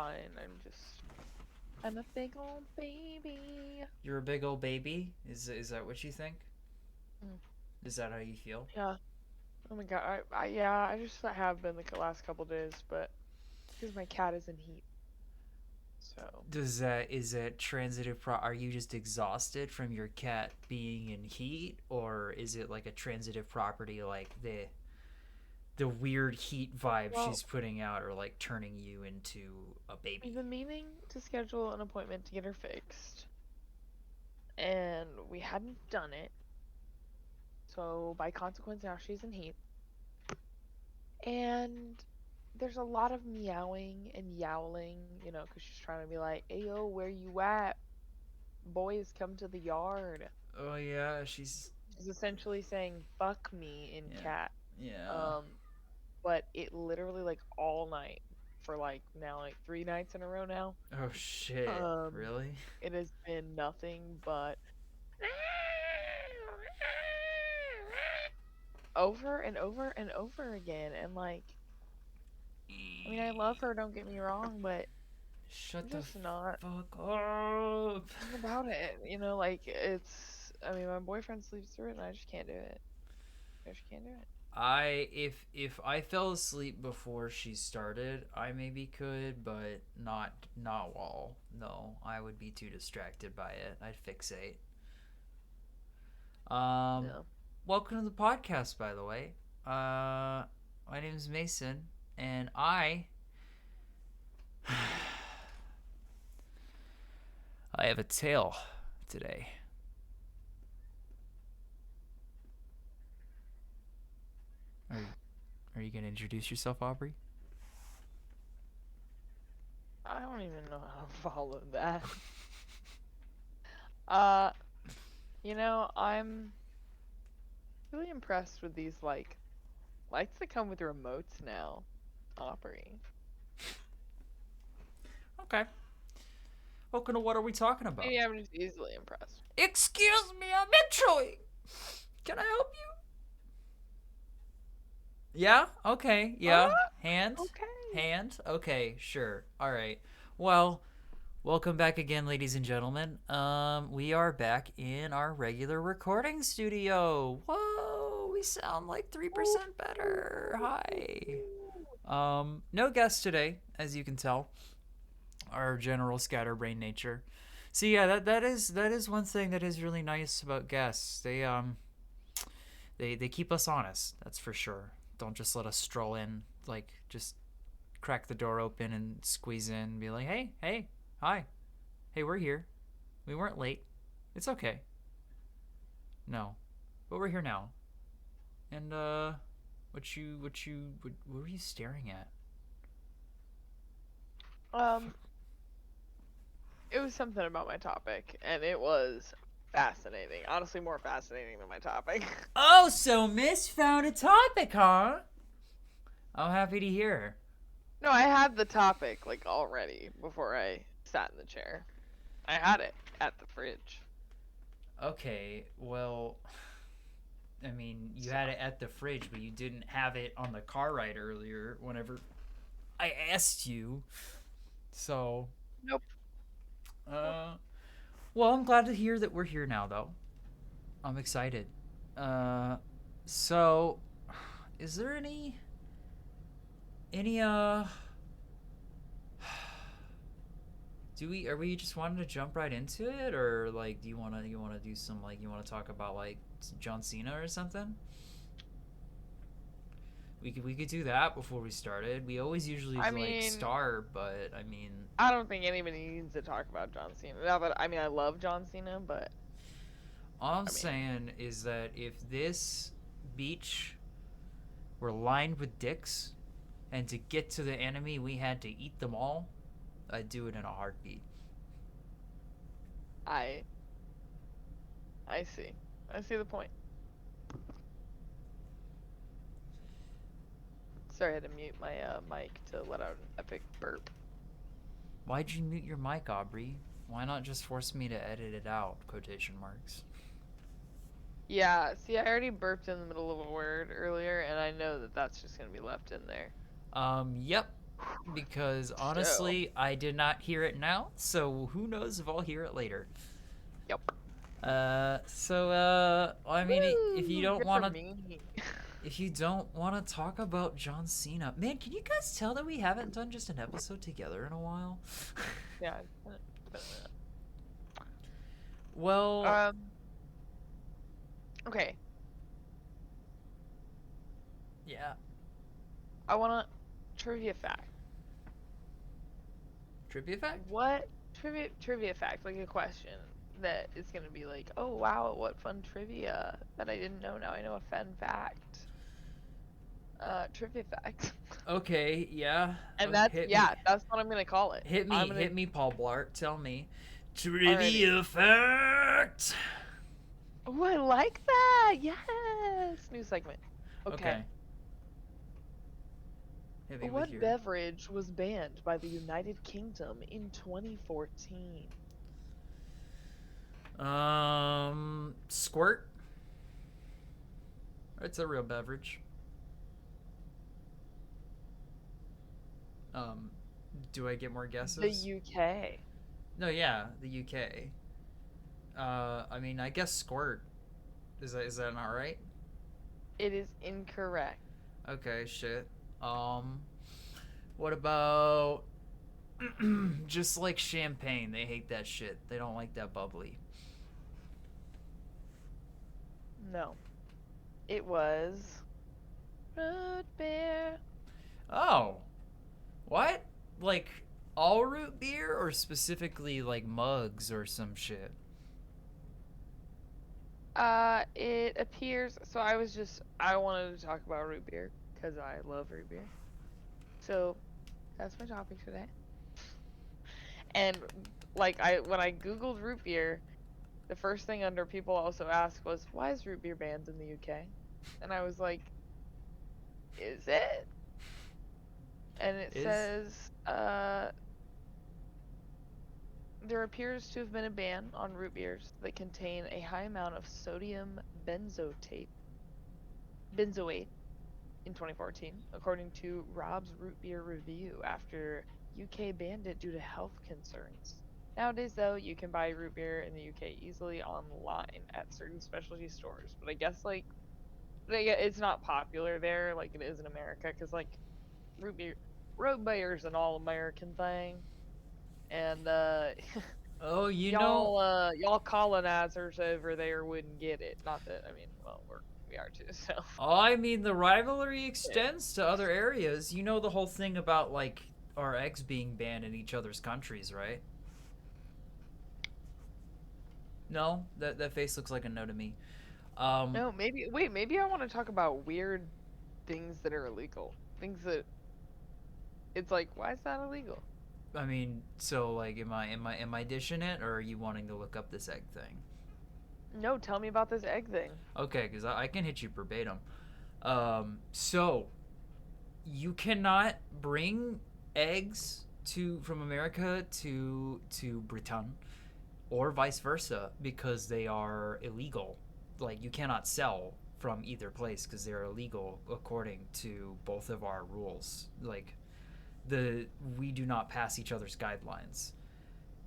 fine. I'm a big old baby. You're a big old baby? Is that what you think? Mm, Is that how you feel? yeah. Oh my god. Yeah, I just have been the last couple days, but because my cat is in heat. So, Is that transitive are you just exhausted from your cat being in heat, or is it like a transitive property, like the weird heat vibe well, she's putting out are like turning you into a we've baby? been meaning to schedule an appointment to get her fixed, and we hadn't done it. So, by consequence, now she's in heat. And there's a lot of meowing and yowling, because she's trying to be like, "Ayo, where you at? Boys, come to the yard." Oh yeah, she's She's essentially saying "fuck me" in yeah. cat. Yeah. Um, but it literally like all night for like now like 3 nights in a row now. Oh shit. Um, Really? it has been nothing but over and over and over again. And like, I mean, I love her. Don't get me wrong, but I'm Shut the just not fuck up. about it. Like it's. I mean, my boyfriend sleeps through it, and I just can't do it. I just can't do it. If I fell asleep before she started, I maybe could, but not while. No, I would be too distracted by it. I'd fixate. Um, No. Welcome to the podcast, by the way. My name is Mason, and I have a tale today. Are you, are you gonna introduce yourself, Aubrey? I don't even know how to follow that. Uh, I'm really impressed with these lights that come with remotes now. Aubrey. Okay. Welcome to What Are We Talking About? Maybe I'm just easily impressed. Excuse me, I'm entering. Can I help you? Yeah? Okay. Yeah. Ah, Hand? okay. Hand? Okay, sure. All right. Well, welcome back again, ladies and gentlemen. We are back in our regular recording studio. Whoa, we sound like 3% better. Hi. No guests today, as you can tell. Our general scatterbrain nature. See, yeah, that is one thing that is really nice about guests. They keep us honest. That's for sure. Don't just let us stroll in, like just crack the door open and squeeze in and be like, "Hey, hey, hi. Hey, we're here. We weren't late. It's okay." No. But we're here now. And what were you staring at? Um, it was something about my topic, and it was fascinating. Honestly, more fascinating than my topic. Oh, so Miss found a topic, huh? I'm happy to hear. No, I had the topic like already before I sat in the chair. I had it at the fridge. Okay, well, I mean, you So, had it at the fridge, but you didn't have it on the car ride earlier whenever I asked you. So, nope. Nope. uh, well, I'm glad to hear that we're here now, though. I'm excited. Uh, so, is there any do we are we just wanting to jump right into it, or like do you wanna do some, like, you wanna talk about like John Cena or something? We could do that before we started. We always usually I like mean, start, but I mean, I don't think anybody needs to talk about John Cena. Now that I mean, I love John Cena, but all I'm I mean, saying is that if this beach were lined with dicks, and to get to the enemy we had to eat them all, I'd do it in a heartbeat. I I see. I see the point. Sorry, I had to mute my mic to let out an epic burp. Why'd you mute your mic, Aubrey? Why not just force me to edit it out? Quotation marks. Yeah, see, I already burped in the middle of a word earlier, and I know that that's just gonna be left in there. Yep. because So, honestly, I did not hear it now, so who knows if I'll hear it later. yep. I mean, if you Woo! don't Good for want to, me. if you don't want to talk about John Cena, man, can you guys tell that we haven't done just an episode together in a while? Yeah. It's been a minute. Well, Okay. yeah, I want to trivia fact. trivia fact. What trivia fact? Like a question that is gonna be like, oh wow, what fun trivia that I didn't know. Now I know a fun fact. Trivia fact. Okay, yeah, And that's hit me, yeah, that's what I'm gonna call it. hit I'm me, gonna hit me, Paul Blart. Tell me, already. trivia fact. Oh, I like that. Yes. New segment. Okay. Okay, hit me with What your beverage was banned by the United Kingdom in 2014? squirt. It's a real beverage. Um, do I get more The guesses? UK. No, yeah, the UK. I mean, I guess squirt. Is that not right? It is incorrect. Okay, shit. Um, what about just like champagne? They hate that shit. They don't like that bubbly. No. It was root beer. Oh, what? Like all root beer or specifically like mugs or some shit? It appears. So I wanted to talk about root beer because I love root beer. So that's my topic today. And like when I googled root beer, the first thing under people also asked was, why is root beer banned in the UK? And I was like, is it? And it Is says, there appears to have been a ban on root beers that contain a high amount of sodium benzoate in 2014, according to Rob's Root Beer Review, after UK banned it due to health concerns. Nowadays, though, you can buy root beer in the UK easily online at certain specialty stores, but I guess it's not popular there like it is in America, because like root beer's an all-American thing, and oh, you know, y'all colonizers over there wouldn't get it. Not that I mean, well, we are too. So oh, I mean, the rivalry extends to other areas. You know the whole thing about like our eggs being banned in each other's countries, right? No, that face looks like a no to me. Um, no, maybe wait, maybe I want to talk about weird things that are illegal. Things that it's like, why is that illegal? I mean, so like, am I dishing it, or are you wanting to look up this egg thing? No, tell me about this egg thing. Okay, because I can hit you verbatim. So you cannot bring eggs to from America to Britain or vice versa because they are illegal. Like you cannot sell from either place because they're illegal according to both of our rules. Like the we do not pass each other's guidelines.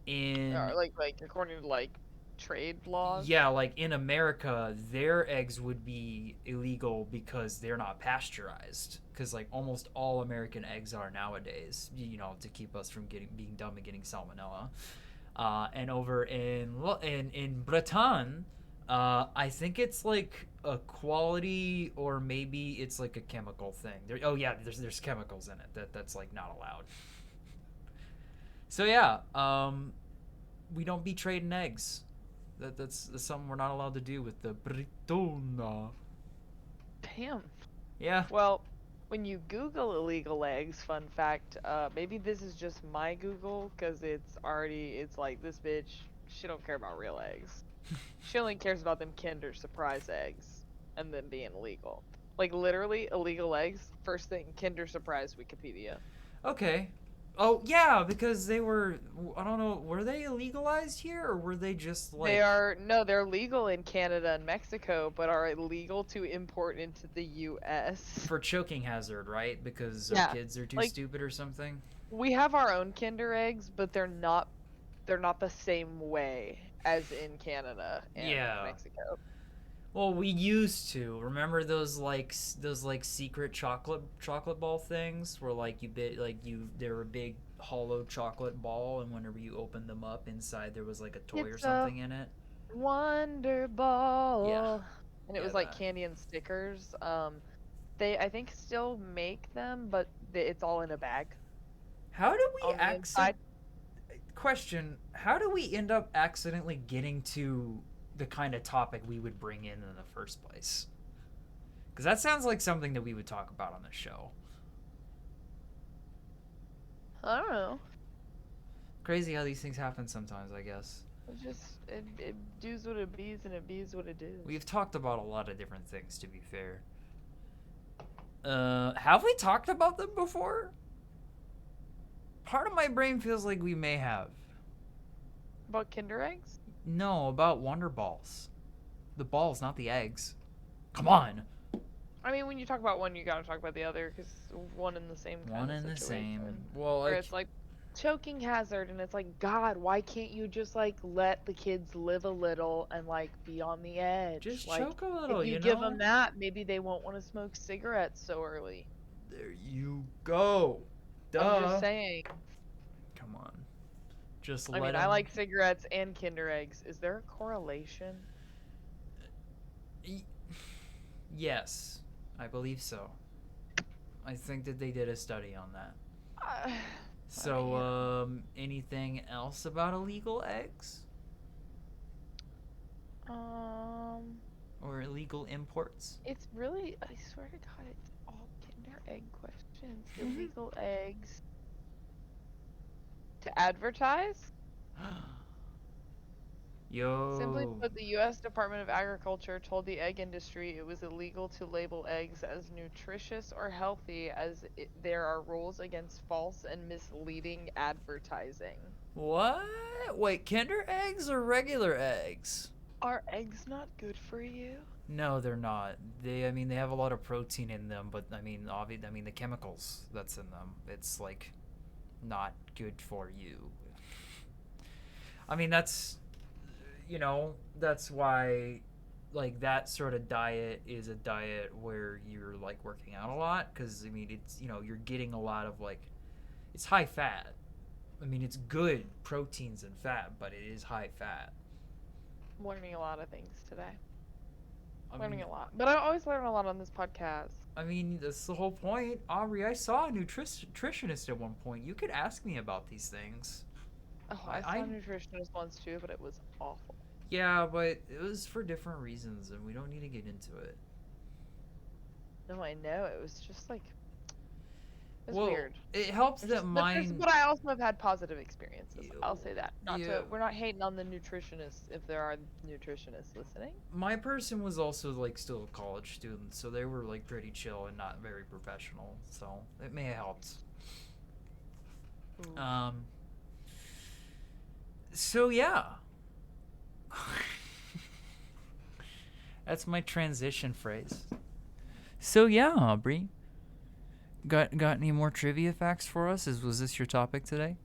In Like according to like trade laws. yeah, like in America, their eggs would be illegal because they're not pasteurized. Because like almost all American eggs are nowadays, you know, to keep us from getting being dumb and getting salmonella. And over in Breton, I think it's like a quality or maybe it's like a chemical thing. Oh yeah, there's chemicals in it that's like not allowed. So yeah, we don't be trading eggs. That's something we're not allowed to do with the Britona. Damn. Yeah. Well, when you Google illegal eggs, fun fact, maybe this is just my Google, because it's like, this bitch, she don't care about real eggs. She only cares about them Kinder Surprise eggs, and them being illegal. Like, literally, illegal eggs, first thing, Kinder Surprise Wikipedia. Okay. Oh yeah, because they were. I don't know. Were they legalized here or were they just They like are no, they're legal in Canada and Mexico, but are illegal to import into the US. for choking hazard, right? Because our Yeah. kids are too Like stupid or something. we have our own Kinder eggs, but they're not the same way as in Canada and Yeah. Mexico. Well, we used to remember those like secret chocolate ball things where like you bit like you they're a big hollow chocolate ball, and whenever you opened them up, inside there was like a toy or It's a something in it. Wonder Yeah, Ball. And it yeah, was like that. candy and stickers. They I think still make them, but it's all in a bag How do we on the accident? inside. Question: how do we end up accidentally getting to the kind of topic we would bring in the first place? Because that sounds like something that we would talk about on the show. I don't know. Crazy how these things happen sometimes, I guess. It does what it bees and it bees what it does. We've talked about a lot of different things, to be fair. Have we talked about them before? Part of my brain feels like we may have. About Kinder eggs? No, about Wonder Balls. The balls, not the eggs. Come on. I mean, when you talk about one, you gotta talk about the other, because one in the same kind One of and the same. situation. Well, Where like, it's like choking hazard, and it's like, God, why can't you just like let the kids live a little and like be on the edge? just Like, choke a if little, you you give know? them that, maybe they won't want to smoke cigarettes so early. There you go. I'm just Duh. saying. Come on. Just I let mean, I them. like cigarettes and Kinder eggs. Is there a correlation? Yes, I believe so. I think that they did a study on that. Uh, I mean, So, anything else about illegal eggs um, or illegal imports? it's really, I swear to God, it's all Kinder egg questions. Illegal eggs to advertise? Simply Yo. put, the U.S. Department of Agriculture told the egg industry it was illegal to label eggs as nutritious or healthy, as there are rules against false and misleading advertising. What? Wait, Kinder eggs or regular eggs? Are eggs not good for you? No, they're not. I mean, they have a lot of protein in them, but I mean, I mean, the chemicals that's in them, it's like not good for you. I mean, that's why, like, that sort of diet is a diet where you're like working out a lot, because I mean, it's you're getting a lot of like, it's high fat. I mean, it's good proteins and fat, but it is high fat. I'm learning a lot of things today. I Learning mean, a lot. But I always learn a lot on this podcast. that's the whole point. Aubrey, I saw a nutritionist at one point. You could ask me about these things. Oh, I saw I a nutritionist once too, but it was awful. Yeah, but it was for different reasons, and we don't need to get into it. No, I know. It was just like, it was Well, weird. it helps It's that just, but mine. I also have had positive experiences. I'll say that. Yeah, We're not hating on the nutritionists if there are nutritionists listening. my person was also like still a college student, so they were like pretty chill and not very professional. So it may have helped. Ooh. Um. So yeah. That's my transition phrase. So yeah, Aubrey. Got any more trivia facts for us? Was this your topic today?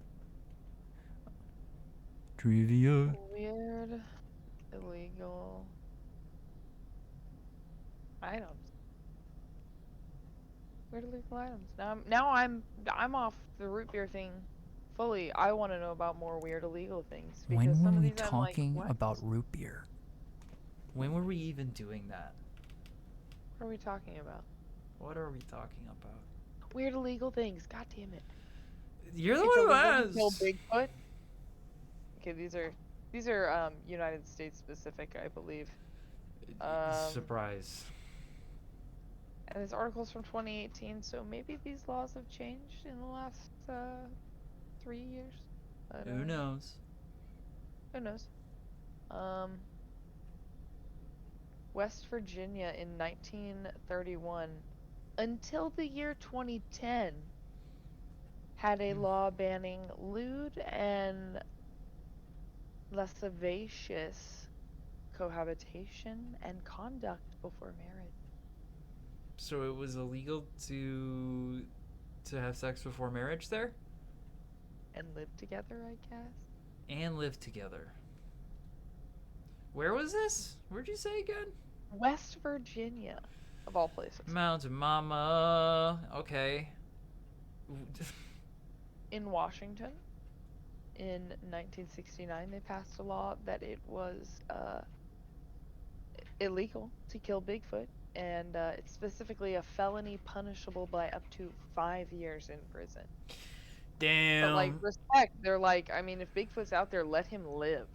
Trivia. Weird, illegal items. Weird illegal items. I'm off the root beer thing fully. I want to know about more weird illegal things because When some were of we these I'm like, talking what? about root beer? When were we even doing that? What are we talking about? What are we talking about? Weird illegal things. God damn it. You're the It's one who illegal to kill asked. Bigfoot. Okay, these are United States specific, I believe. Surprise. And this article's from 2018, so maybe these laws have changed in the last 3 years. But, Who knows? who knows? Um, West Virginia in 1931 until the year 2010 had a law banning lewd and lascivious cohabitation and conduct before marriage. So it was illegal to have sex before marriage there And live together, I guess. and live together. Where was this? Where'd you say again? West Virginia, of all places. Mountain Mama. Okay. In Washington, in 1969, they passed a law that it was illegal to kill Bigfoot, and it's specifically a felony punishable by up to 5 years in prison. But like Damn. respect, they're like, I mean, if Bigfoot's out there, let him live.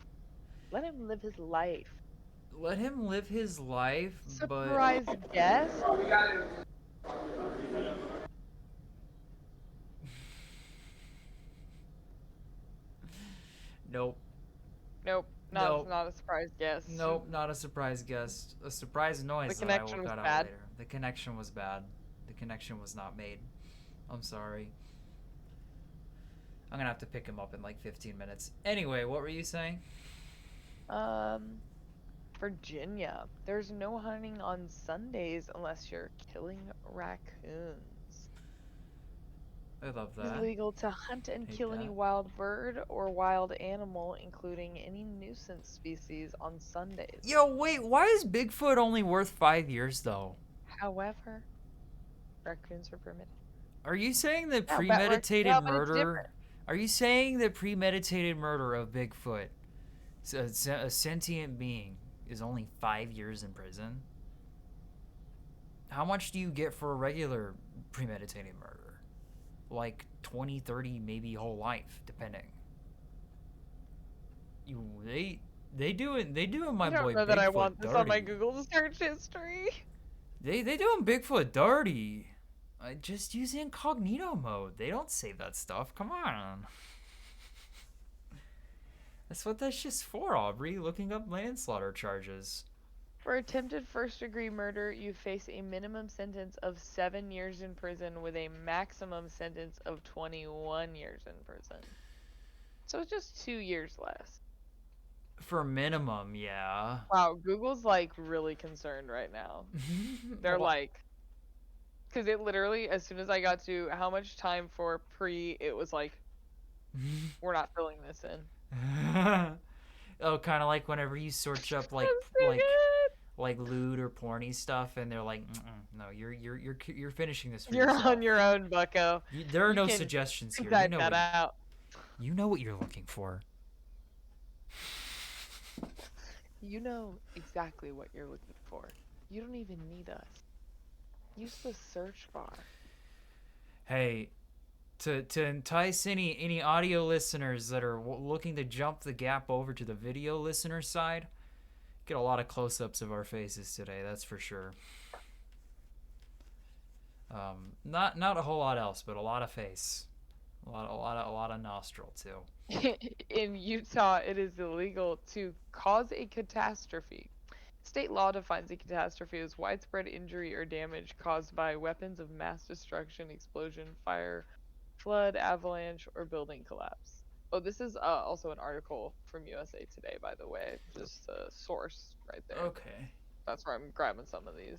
Let him live his life. Let him live his life, but Surprise guest? nope. Nope, Nope. not a surprise guest. Nope, not a surprise guest. A surprise The noise that I will connection was cut out bad. later. The connection was bad. The connection was not made. I'm sorry. I'm gonna have to pick him up in like 15 minutes. Anyway, what were you saying? Um, Virginia. There's no hunting on Sundays unless you're killing raccoons. I love It is that. illegal to hunt and Hate kill any that. wild bird or wild animal, including any nuisance species, on Sundays. Yo, wait, why is Bigfoot only worth 5 years though? However, raccoons are permitted. Are you saying that Yeah, premeditated yeah, but it's murder? different. Are you saying that premeditated murder of Bigfoot, a sentient being, is only 5 years in prison? How much do you get for a regular premeditated murder? Like 20, 30, maybe whole life, depending. You they doing my I don't boy know that I Bigfoot want this on my dirty. Google search history. They doing Bigfoot dirty. Just use incognito mode. They don't save that stuff. Come on. That's what that's just for, Aubrey. Looking up manslaughter charges. For attempted first degree murder, you face a minimum sentence of 7 years in prison with a maximum sentence of 21 years in prison. So it's just 2 years less. For minimum, yeah. Wow, Google's like really concerned right now. They're What? like, because it literally, as soon as I got to how much time for pre, it was like, we're not filling this in. Oh, kind of like whenever you search up That's too good. like lewd or porny stuff, and they're like, no, you're finishing this for You're yourself. on your own, Bucko. There are You no can suggestions here. type that out. You know what you're looking for. You know exactly what you're looking for. You don't even need us. Use the search bar. Hey, to entice any audio listeners that are looking to jump the gap over to the video listener side, get a lot of close-ups of our faces today. That's for sure. Not a whole lot else, but a lot of face, a lot of nostril too. In Utah, it is illegal to cause a catastrophe. State law defines a catastrophe as widespread injury or damage caused by weapons of mass destruction, explosion, fire, flood, avalanche, or building collapse. Oh, this is also an article from USA Today, by the way. Just a source right there. Okay. That's where I'm grabbing some of these.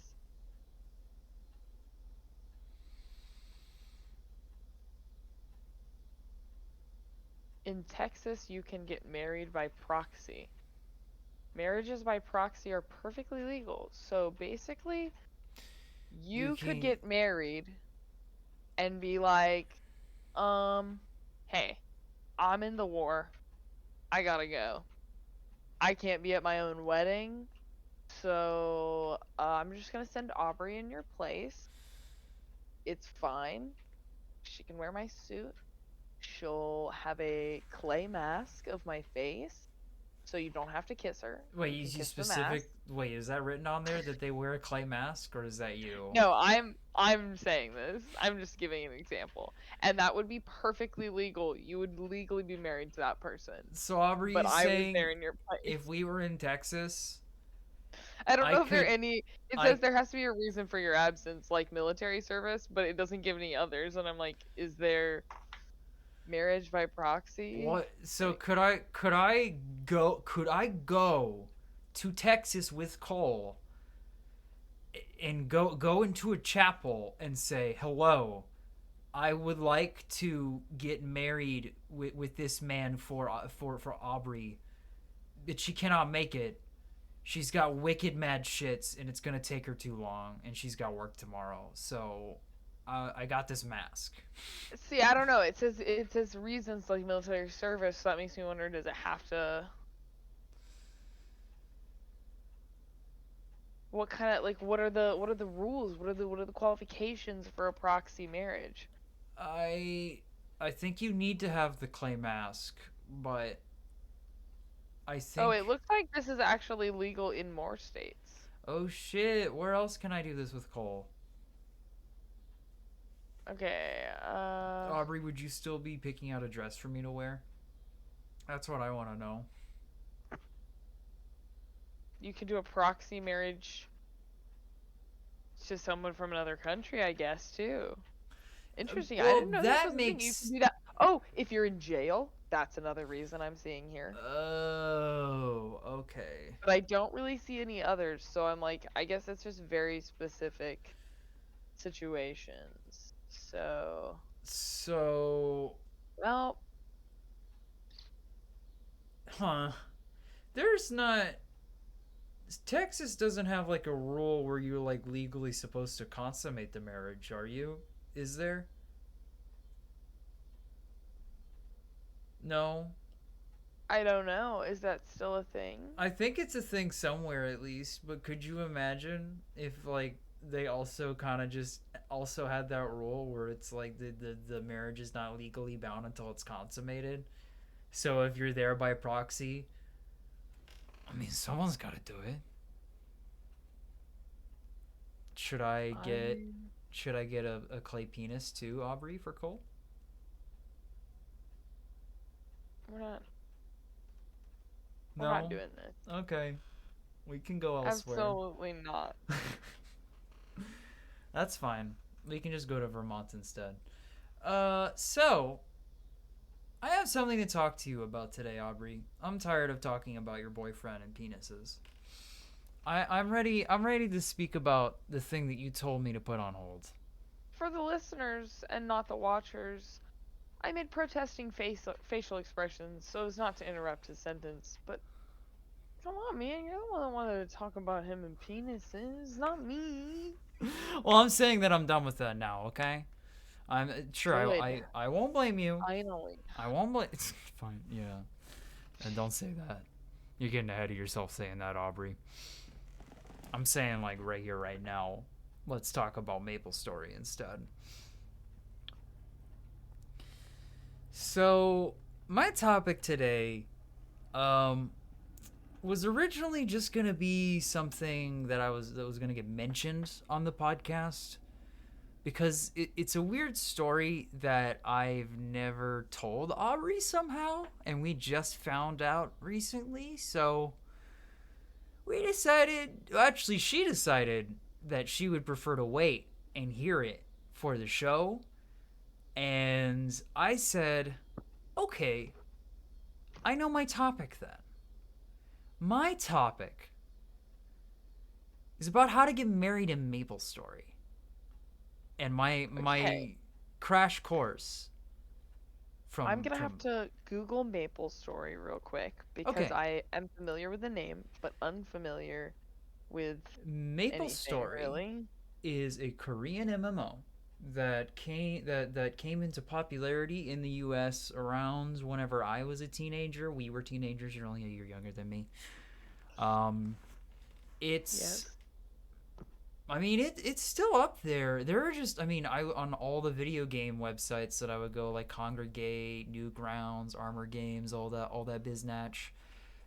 In Texas, you can get married by proxy. Marriages by proxy are perfectly legal. So basically, You you could can. get married and be like, hey, I'm in the war. I gotta go. I can't be at my own wedding. So I'm just gonna send Aubrey in your place. It's fine. She can wear my suit. She'll have a clay mask of my face. So you don't have to kiss her. Wait, You can you kiss the mask. specific. Wait, is that written on there that they wear a clay mask, or is that you? No, I'm saying this. I'm just giving an example. And that would be perfectly legal. You would legally be married to that person. So Aubrey But is I was saying there in your place. if we were in Texas, I don't I know if there are could. any. It I says there has to be a reason for your absence, like military service, but it doesn't give any others. And I'm like, is there? Marriage by proxy? What? So Like, could I go to Texas with Cole and go into a chapel and say, "Hello, I would like to get married with this man for Aubrey, but she cannot make it. She's got wicked mad shits, and it's gonna take her too long, and she's got work tomorrow. So, I got this mask." see, I don't know. It says reasons like military service, so that makes me wonder, does it have to what kind of like what are the rules? What are the qualifications for a proxy marriage? I I think you need to have the clay mask, but I Oh, it think, looks like this is actually legal in more states. oh shit, where else can I do this with Cole? Okay, Aubrey, would you still be picking out a dress for me to wear? That's what I want to know. you can do a proxy marriage to someone from another country, I guess, too. Interesting. I Well, didn't know this that was a thing. You can makes. do that. Oh, if you're in jail, that's another reason I'm seeing here. Oh, okay. But I don't really see any others, so I'm like, I guess it's just very specific situations. So, So, well, huh? There's not. Texas doesn't have like a rule where you're like legally supposed to consummate the marriage, are you? Is there? No. I don't know. Is that still a thing? I think it's a thing somewhere at least, but could you imagine if like they also kind of just also had that rule where it's like the marriage is not legally bound until it's consummated? So if you're there by proxy, I mean, someone's got to do it. Should I get I should I get a clay penis too, Aubrey, for Cole? we're not we're not No. doing this. Okay. We can go elsewhere. Absolutely not. That's fine. We can just go to Vermont instead. So I have something to talk to you about today, Aubrey. I'm tired of talking about your boyfriend and penises. I'm ready. I'm ready to speak about the thing that you told me to put on hold. For the listeners and not the watchers, I made protesting facial expressions so as not to interrupt his sentence, but come on, man, you're the one that wanted to talk about him and penises, not me. Well, I'm saying that I'm done with that now. Okay. I'm sure. Good. I won't blame you. Finally. I won't blame. It's fine. Yeah. And don't say that. You're getting ahead of yourself saying that, Aubrey. I'm saying like right here, right now. Let's talk about Maplestory instead. So my topic today, um, was originally just gonna be something that was gonna get mentioned on the podcast because it's a weird story that I've never told Aubrey somehow, and we just found out recently. So we decided, actually, she decided that she would prefer to wait and hear it for the show. And I said, okay, I know my topic then. My topic is about how to get married in Maplestory. And my Okay. crash course I'm from gonna have from to Google Maplestory real quick because okay, I am familiar with the name, but unfamiliar with anything Maplestory really. is a Korean MMO that came into popularity in the US around whenever I was a teenager. We were teenagers, you're only a year younger than me. Um it's Yes. I mean, it's still up there. There are just, I mean, I on all the video game websites that I would go, like Congregate, Newgrounds, Armor Games, all that biznatch.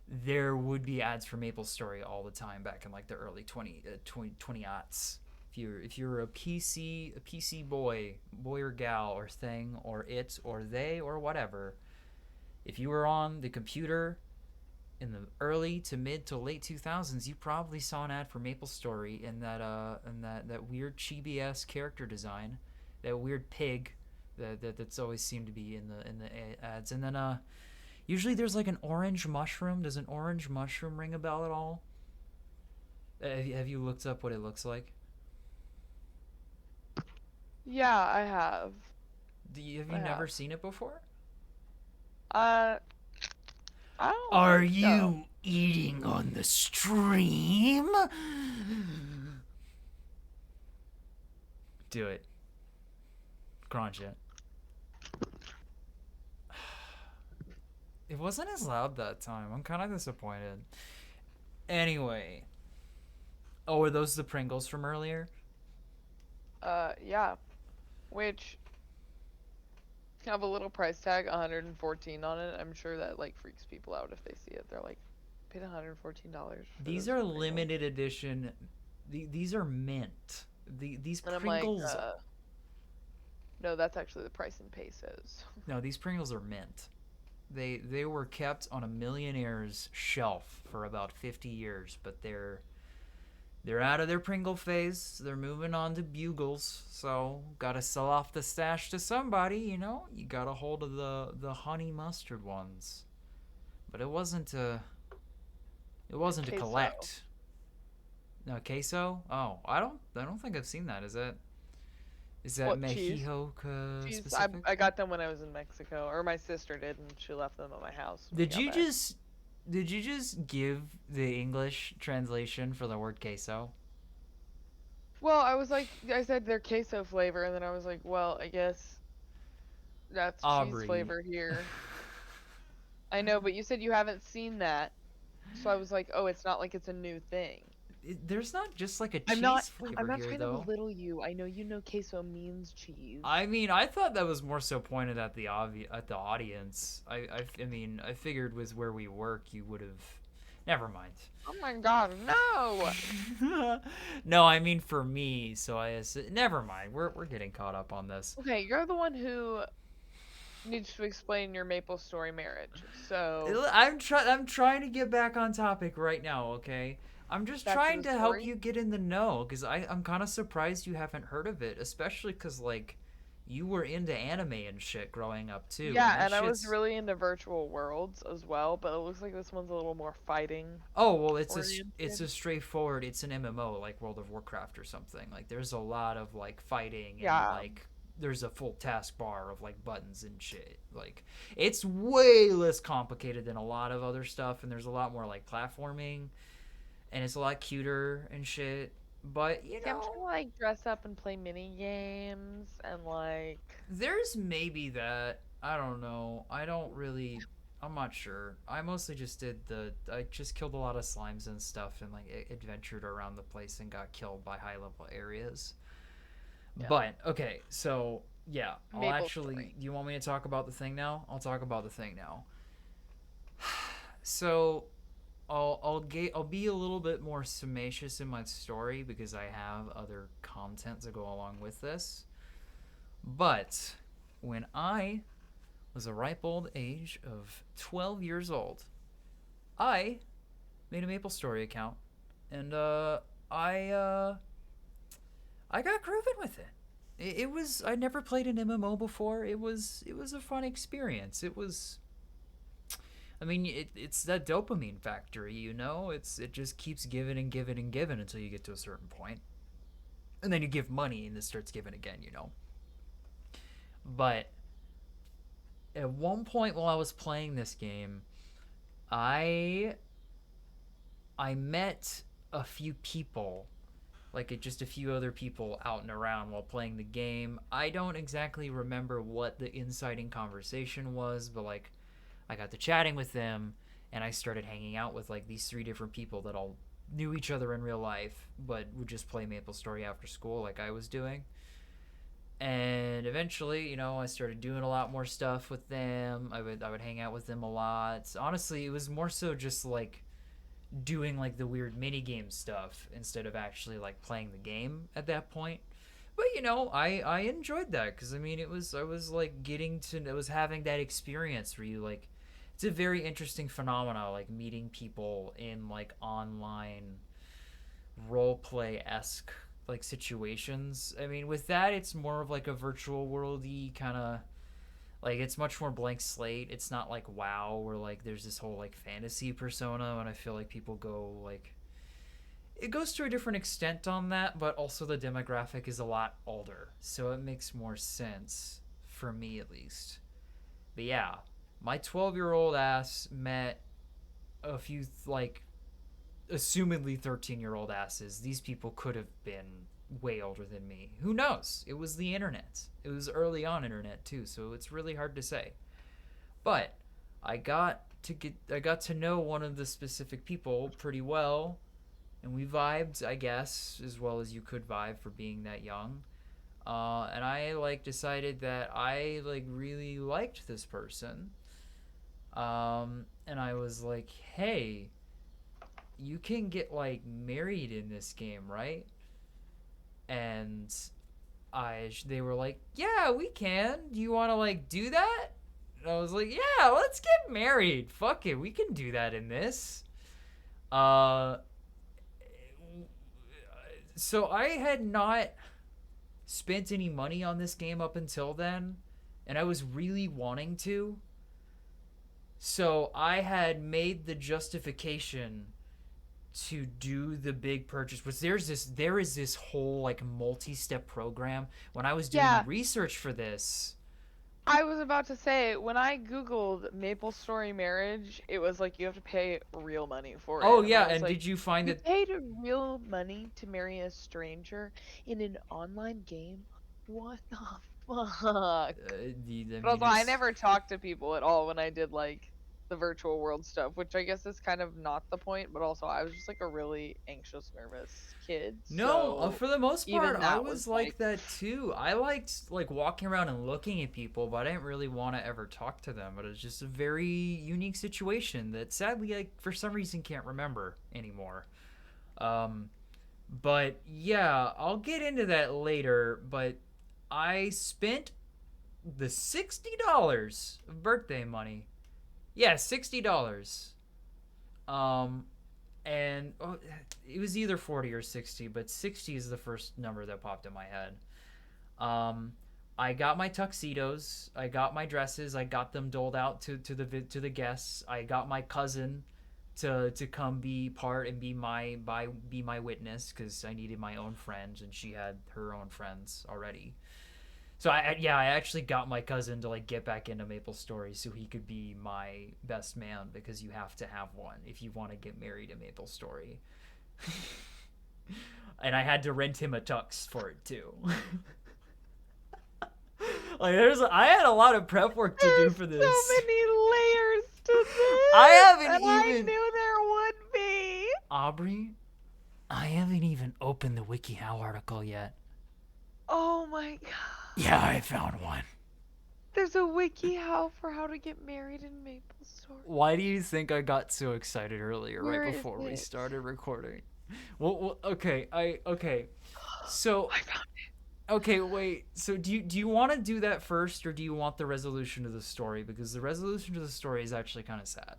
There would be ads for MapleStory all the time back in like the early 20 aughts. If you're a PC boy or gal or thing or it or they or whatever, if you were on the computer in the early to mid to late 2000s, you probably saw an ad for MapleStory in that weird chibi-esque character design, that weird pig That's always seemed to be in the ads. And then usually there's like an orange mushroom. Does an orange mushroom ring a bell at all? Have you looked up what it looks like? Yeah, I have. Have you I never have. seen it before? Uh, I don't Are think so. you eating on the stream? Do it. Crunch it. It wasn't as loud that time. I'm kind of disappointed. Anyway. Oh, are those the Pringles from earlier? Yeah. Which have a little price tag, 114 on it. I'm sure that like freaks people out if they see it. They're like, paid $114 for These those are Pringles. limited edition. These are mint. These And I'm like, Pringles. no, that's actually the price in pesos. No, these Pringles are mint. They were kept on a millionaire's shelf for about 50 years, but they're out of their Pringle phase. They're moving on to Bugles. So gotta sell off the stash to somebody. You got a hold of the honey mustard ones. But it The wasn't to queso. collect. No queso. Oh, I don't think I've seen that. Is that What, cheese? Mexico Cheese. I specific? got them when I was in Mexico, or my sister did, and she left them at my house when we Did got you back. just did you just give the English translation for the word queso? Well, I was like, I said they're queso flavor, and then I was like, well, I guess that's cheese Aubrey. flavor here. I know, but you said you haven't seen that, so I was like, oh, it's not like it's a new thing. There's not just like a I'm not. cheese I'm flavor not here trying to though. belittle you. I know you know queso means cheese. I mean, I thought that was more so pointed at the audience. I mean, I figured with where we work, you would have. Never mind. Oh my god, no! No, I mean for me. So never mind. We're getting caught up on this. Okay, you're the one who needs to explain your Maple Story marriage. So, I'm trying to get back on topic right now. Okay. I'm just back to trying the to help story. you get in the know because I'm kind of surprised you haven't heard of it, especially because like you were into anime and shit growing up too, and Yeah, that and I was shit's. really into virtual worlds as well, but it looks like this one's a little more fighting Oh well, it's a oriented. straightforward. It's an MMO like World of Warcraft or something. Like there's a lot of like fighting and Yeah. like there's a full task bar of like buttons and shit. Like it's way less complicated than a lot of other stuff, and there's a lot more like platforming, and it's a lot cuter and shit. But See, I'm trying to like dress up and play mini games and like there's maybe that. I don't know. I don't really. I'm not sure. I mostly just did the. I just killed a lot of slimes and stuff and like adventured around the place and got killed by high level areas. yeah, But okay, so yeah, I'll Maple actually. Story. Do you want me to talk about the thing now? I'll talk about the thing now. So I'll be a little bit more summatious in my story because I have other content to go along with this. But when I was a ripe old age of 12 years old, I made a MapleStory account and I uh, I got grooving with it. It was I never played an MMO before. It was a fun experience. I mean it's that dopamine factory, it just keeps giving and giving and giving until you get to a certain point. And then you give money and it starts giving again. But at one point while I was playing this game, I I met a few people, just a few other people out and around while playing the game. I don't exactly remember what the inciting conversation was, but like I got to chatting with them and I started hanging out with like these three different people that all knew each other in real life but would just play MapleStory after school like I was doing. And eventually, I started doing a lot more stuff with them. I would hang out with them a lot. Honestly, it was more so just like doing like the weird mini game stuff instead of actually like playing the game at that point. But I enjoyed that because I mean I was like I was having that experience where you like it's a very interesting phenomena like meeting people in like online role play esque like situations. I mean, with that, it's more of like a virtual worldy kind of like it's much more blank slate. It's not like WoW where like there's this whole like fantasy persona, and I feel like people go like it goes to a different extent on that, but also the demographic is a lot older, so it makes more sense for me at least. But yeah, my 12-year-old ass met a few like assumedly 13-year-old asses. These people could have been way older than me. Who knows? It was the internet. It was early on internet too, so it's really hard to say. But I got to know one of the specific people pretty well, and we vibed, I guess, as well as you could vibe for being that young. And I like decided that I like really liked this person. And I was like, hey, you can get like married in this game, right? And they were like, yeah, we can. Do you want to like do that? And I was like, yeah, let's get married. Fuck it, we can do that in this. Uh, so I had not spent any money on this game up until then, and I was really wanting to. So I had made the justification to do the big purchase, which there is this whole like multi-step program. When I was doing Yeah, research for this, I was about to say, when I Googled Maplestory marriage, it was like you have to pay real money for oh it. And yeah, I was and like, did you find you that paid real money to marry a stranger in an online game? What the fuck? I But mean also, I it's never talked to people at all when I did like the virtual world stuff, which I guess is kind of not the point, but also I was just like a really anxious, nervous kid. no, So for the most part, even I that was was like like, that too. I liked like walking around and looking at people, but I didn't really want to ever talk to them. But it was just a very unique situation that sadly I, for some reason, can't remember anymore. Um, but yeah, I'll get into that later. But I spent the $60 of birthday money. Yeah, $60. Um, and it was either 40 or 60, but 60 is the first number that popped in my head. Um, I got my tuxedos, I got my dresses, I got them doled out to the guests. I got my cousin to come be part and be my witness because I needed my own friends and she had her own friends already. So I actually got my cousin to like get back into Maplestory so he could be my best man because you have to have one if you want to get married in Maplestory. And I had to rent him a tux for it too. Like I had a lot of prep work to do there's for so this. many layers to I this, haven't and I even knew there would be. Aubrey, I haven't even opened the WikiHow article yet. Oh my god. Yeah, I found one. There's a wiki how for how to get married in Maplestory. Why do you think I got so excited earlier, right Where is before we it? started recording? Okay, okay. So, I found okay, wait. So, do you want to do that first, or do you want the resolution to the story? Because the resolution to the story is actually kind of sad.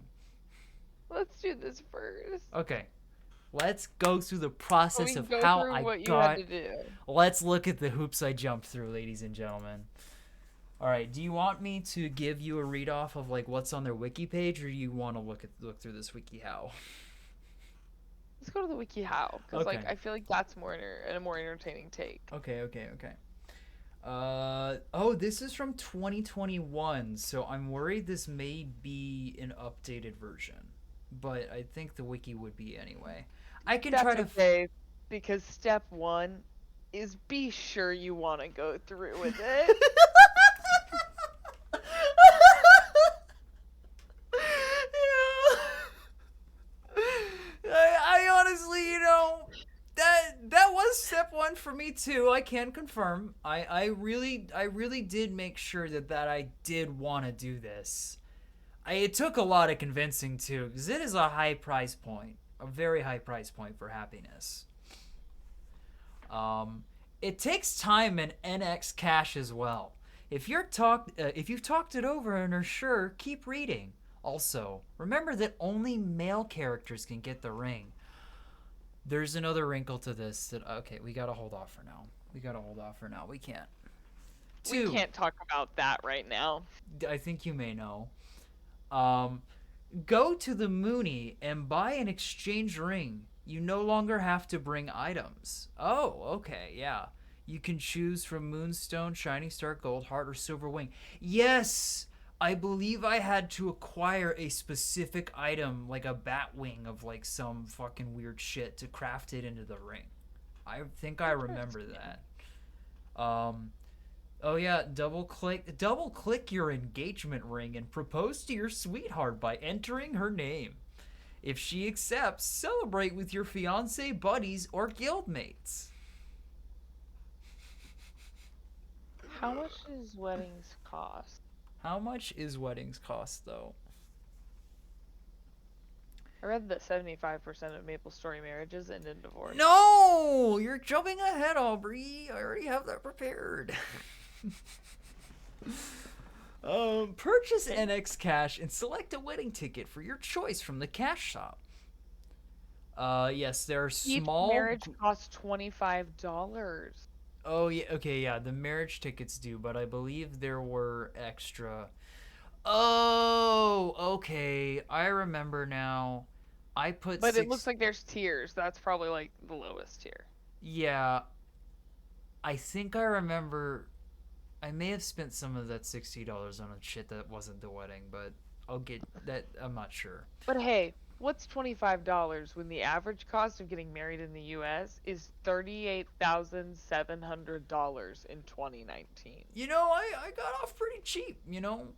it. Let's do this first. Okay, let's go through the So process we can of go how through I what you had got. to do. Let's look at the hoops I jumped through, ladies and gentlemen. All right. Do you want me to give you a read off of like what's on their wiki page, or do you want to look through this wiki how? Let's go to the wiki how, because Okay. like I feel like that's more a more entertaining take. Okay. Oh, this is from 2021, so I'm worried this may be an updated version, but I think the wiki would be anyway. I can try That's to. okay, because step one is be sure you want to go through with it. I honestly, that was step one for me too. I can confirm. I really did make sure that I did want to do this. It took a lot of convincing too, because it is a high price point, a very high price point for happiness. Um, it takes time and NX cash as well. If you've talked it over and are sure, keep reading. Also, remember that only male characters can get the ring. There's another wrinkle to this that okay, we gotta hold off for now. We can't. We Two, can't talk about that right now. I think you may know. Um, Go to the Mooney and buy an exchange ring. You no longer have to bring items. Oh, okay, yeah. You can choose from Moonstone, Shining Star, Gold Heart, or Silver Wing. Yes! I believe I had to acquire a specific item, like a bat wing of like some fucking weird shit, to craft it into the ring. I think I remember Interesting. that. Oh yeah, double click your engagement ring and propose to your sweetheart by entering her name. If she accepts, celebrate with your fiance, buddies, or guildmates. How much does weddings cost? How much is weddings cost though? I read that 75% of Maplestory marriages end in divorce. No, you're jumping ahead, Aubrey. I already have that prepared. Purchase NX Cash and select a wedding ticket for your choice from the cash shop. Yes, there are Each small. marriage costs $25. Oh yeah, okay, yeah. The marriage tickets do, but I believe there were extra. Oh, okay. I remember now. I put But it looks six. like there's tiers. That's probably like the lowest tier. Yeah, I think I remember. I may have spent some of that $60 on a shit that wasn't the wedding, but I'll get that. I'm not sure. But hey, what's $25 when the average cost of getting married in the US is $38,700 in 2019? I got off pretty cheap. I don't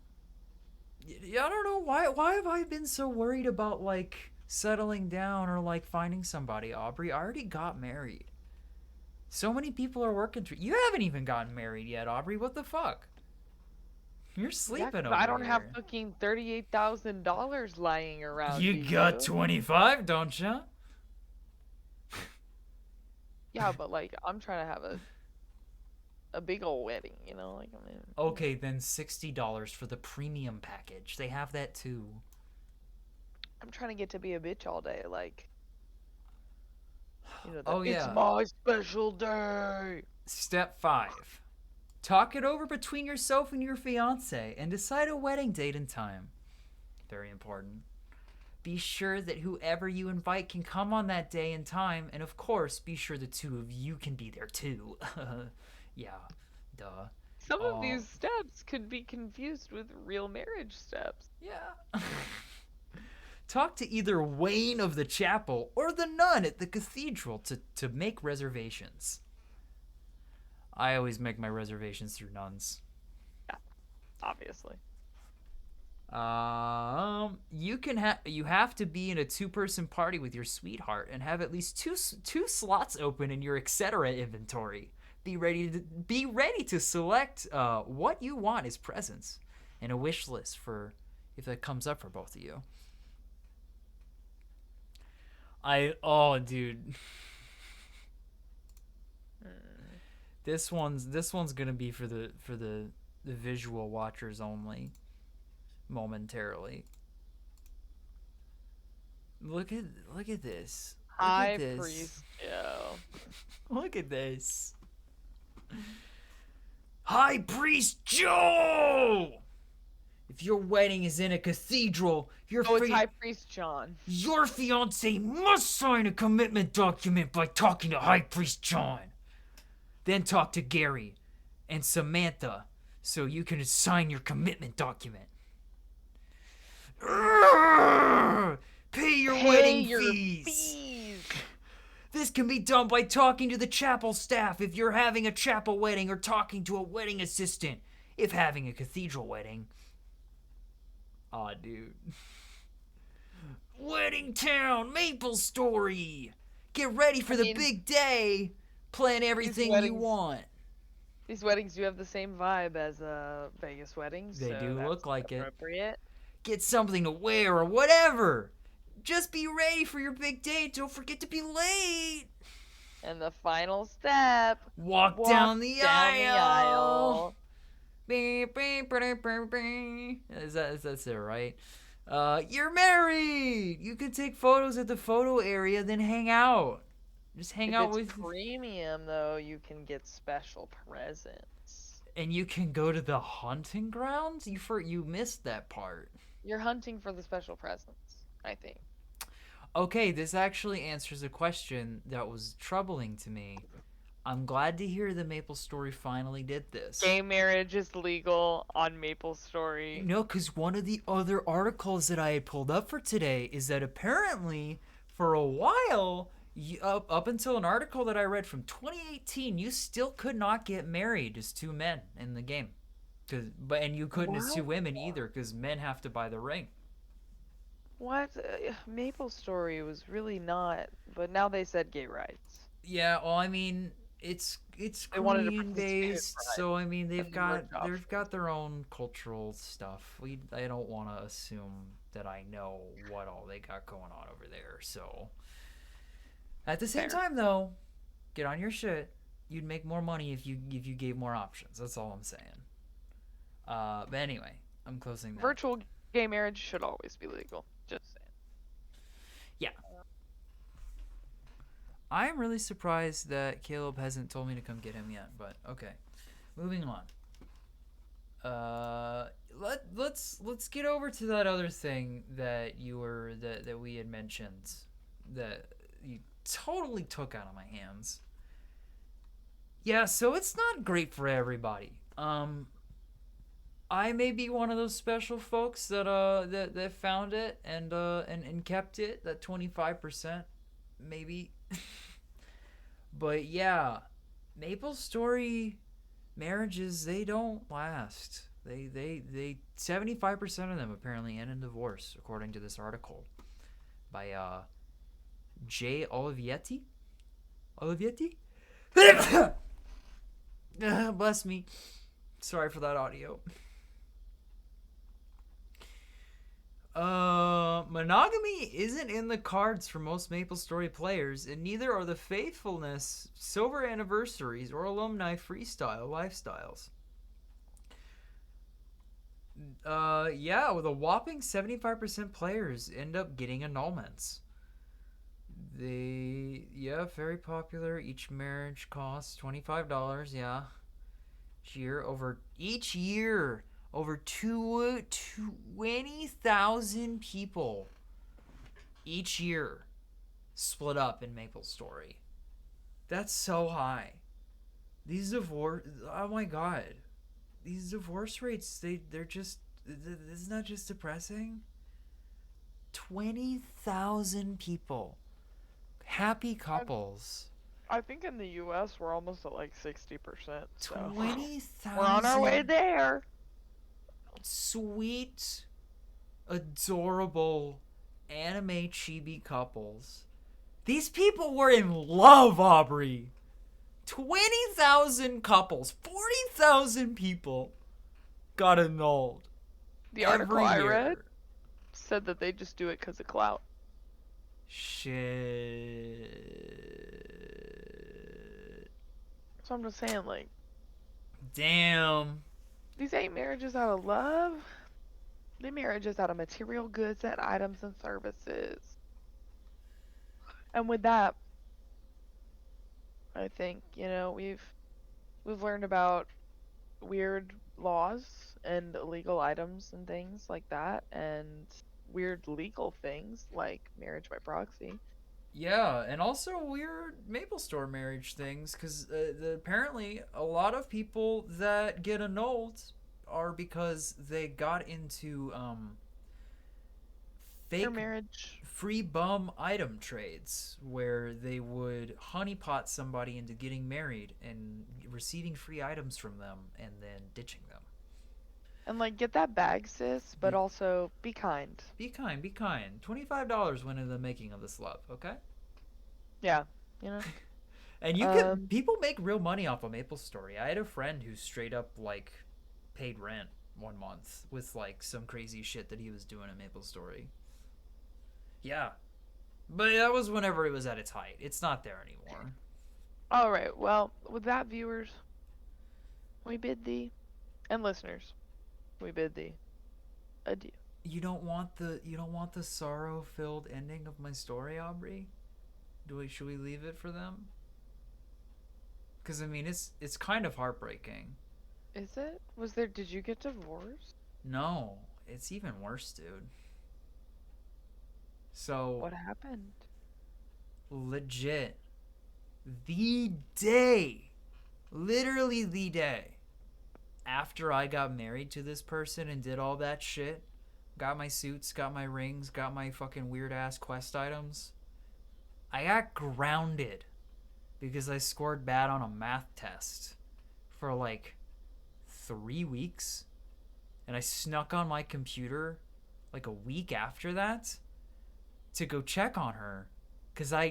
know why have I been so worried about like settling down or like finding somebody, Aubrey? I already got married. So many people are working through. You haven't even gotten married yet, Aubrey. What the fuck? You're Yeah, sleeping 'cause over I don't have here. fucking $38,000 lying around, You do got you? 25, don't you? Yeah, but like I'm trying to have a big old wedding, you know, like I mean, Okay, then $60 for the premium package. They have that too. I'm trying to get to be a bitch all day, like that Oh it's yeah. my special day. Step 5. Talk it over between yourself and your fiance and decide a wedding date and time. Very important. Be sure that whoever you invite can come on that day and time, and of course, be sure the two of you can be there too. Yeah, duh. Some of Uh, these steps could be confused with real marriage steps. yeah. Talk to either Wayne of the chapel or the nun at the cathedral to make reservations. I always make my reservations through nuns. Yeah, obviously. You have to be in a two-person party with your sweetheart and have at least two slots open in your etc. inventory. Be ready to select what you want as presents and a wish list for if that comes up for both of you. Dude, Hmm. this one's gonna be for the visual watchers only momentarily. Look at look at this. Look at High this. Priest Joe. Look at this. High Priest Joe! If your wedding is in a cathedral, Oh, it's High Priest John. your fiance must sign a commitment document by talking to High Priest John. Then talk to Gary and Samantha so you can sign your commitment document. Pay your Pay wedding your fees. fees. This can be done by talking to the chapel staff if you're having a chapel wedding or talking to a wedding assistant if having a cathedral wedding. Aw, dude. Wedding Town, Maplestory. Get ready for I the mean, big day. Plan these everything you weddings, want. these weddings do have the same vibe as Vegas weddings, They so do that's look like it. appropriate. Get something to wear or whatever. Just be ready for your big day. Don't forget to be late. And the final step, Walk walk down the down the aisle. aisle. That's it, right? You're married. You can take photos at the photo area, then hang out. Just hang If out it's with, premium, though, you can get special presents. and you can go to the hunting grounds. You missed that part. You're hunting for the special presents, I think. Okay, this actually answers a question that was troubling to me. I'm glad to hear the Maple Story finally did this. Gay marriage is legal on Maplestory. No, because one of the other articles that I had pulled up for today is that apparently, for a while, up until an article that I read from 2018, you still could not get married as two men in the game. And you couldn't as two What? women either, because men have to buy the ring. What? Maplestory was really not, but now they said gay rights. Yeah, well, I mean, it's They wanted to Korean participate in based, Pride so I mean and the they've adoption. got their own cultural stuff. I don't want to assume that I know what all they got going on over there. So at the same Fair. time, though, get on your shit. You'd make more money if you gave more options. That's all I'm saying. But anyway, I'm closing that. Virtual gay marriage should always be legal. Just saying. Yeah, I'm really surprised that Caleb hasn't told me to come get him yet. But okay, moving on. Uh, let's get over to that other thing that we had mentioned that you totally took out of my hands. Yeah, so it's not great for everybody. I may be one of those special folks that found it and kept it, that 25% maybe. But yeah, Maple Story marriages, they don't last. They 75% of them apparently end in divorce, according to this article by Jay Olivetti. Olivetti? Bless me. Sorry for that audio. Monogamy isn't in the cards for most MapleStory players, and neither are the faithfulness, silver anniversaries, or alumni freestyle lifestyles. Yeah, with a whopping 75% players end up getting annulments. Yeah, very popular. Each marriage costs $25. Yeah, each year, over 20,000 people each year split up in MapleStory. That's so high. These divorce, oh my god, these divorce rates, they're just, isn't that just depressing? 20,000 people, happy I, couples. I think in the U.S. we're almost at like 60%, so we're on our way 20,000 there. sweet, adorable anime chibi couples. These people were in love, Aubrey. 20,000 couples, 40,000 people got annulled The article every I read year. said that they just do it because of clout. Shit. So I'm just saying, like, Damn. these ain't marriages out of love. They marriages out of material goods and items and services. And with that, I think, we've learned about weird laws and illegal items and things like that, and weird legal things like marriage by proxy. Yeah, and also weird Maple Store marriage things, because apparently a lot of people that get annulled are because they got into Their fake marriage. free bum item trades where they would honeypot somebody into getting married and receiving free items from them and then ditching them. And like, get that bag, sis, but Be, also be kind. be kind, be kind. $25 went into the making of this love, okay? Yeah, you know? And you can Um, people make real money off of Maple Story. I had a friend who straight up like paid rent 1 month with like some crazy shit that he was doing at Maple Story. Yeah, but that was whenever it was at its height. It's not there anymore. Alright, well, with that, viewers, we bid thee, and listeners, we bid thee adieu. You don't want the sorrow filled ending of my story, Aubrey. Should we leave it for them? Because I mean, it's kind of heartbreaking. Is it? Did you get divorced? No, it's even worse, dude. So What happened? legit, the day, literally the day after I got married to this person and did all that shit, got my suits, got my rings, got my fucking weird ass quest items, I got grounded because I scored bad on a math test for like 3 weeks. And I snuck on my computer like a week after that to go check on her. Because I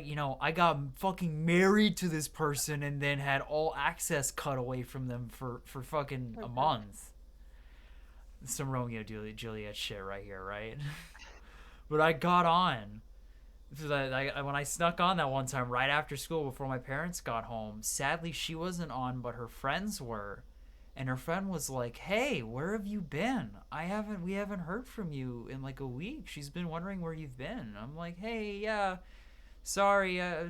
got fucking married to this person and then had all access cut away from them for fucking Oh a god. month. Some Romeo Juliet shit right here, right? But I got on. So that when I snuck on that one time right after school before my parents got home, sadly she wasn't on, but her friends were. And her friend was like, "Hey, where have you been? We haven't heard from you in like a week. She's been wondering where you've been." I'm like, "Hey, yeah, sorry, I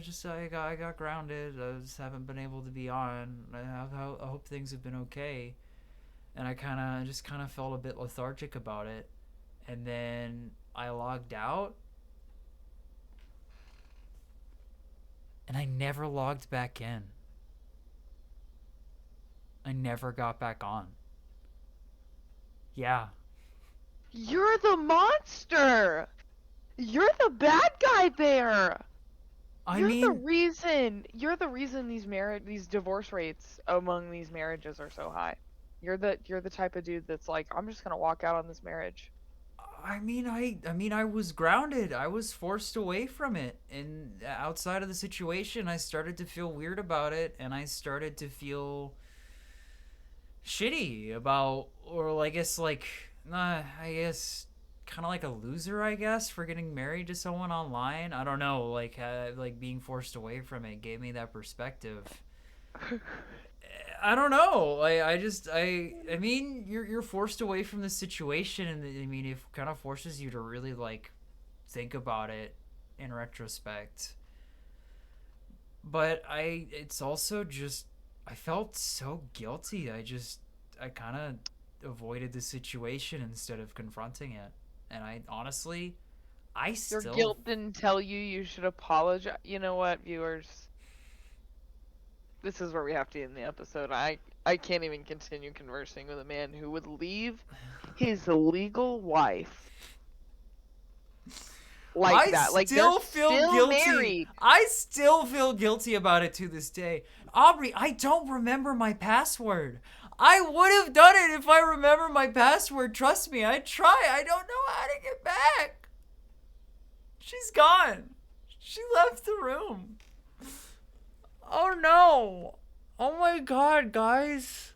got grounded. I just haven't been able to be on. I hope things have been okay." And I just kind of felt a bit lethargic about it. And then I logged out, and I never logged back in. I never got back on. Yeah. You're the monster! You're the bad guy there! I mean, You're the reason these divorce rates among these marriages are so high. You're the type of dude that's like, I'm just gonna walk out on this marriage. I was grounded. I was forced away from it, and outside of the situation, I started to feel weird about it, and I started to feel shitty about, or I guess I guess kind of like a loser, I guess, for getting married to someone online. I don't know, like being forced away from it gave me that perspective. I don't know. I mean, you're forced away from the situation, and I mean, it kind of forces you to really like think about it in retrospect. But it's also just, I felt so guilty. I kind of avoided the situation instead of confronting it, and I honestly, I Your still, guilt didn't tell you should apologize. You know what, viewers? This is where we have to end the episode. I can't even continue conversing with a man who would leave his legal wife like I that. Like they're still feel still guilty. married. I still feel guilty about it to this day. Aubrey, I don't remember my password. I would have done it if I remember my password. Trust me, I try. I don't know how to get back. She's gone. She left the room. Oh no. Oh my god, guys.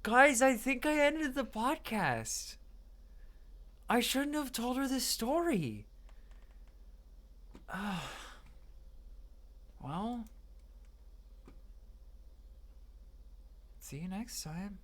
Guys, I think I ended the podcast. I shouldn't have told her this story. Well, see you next time.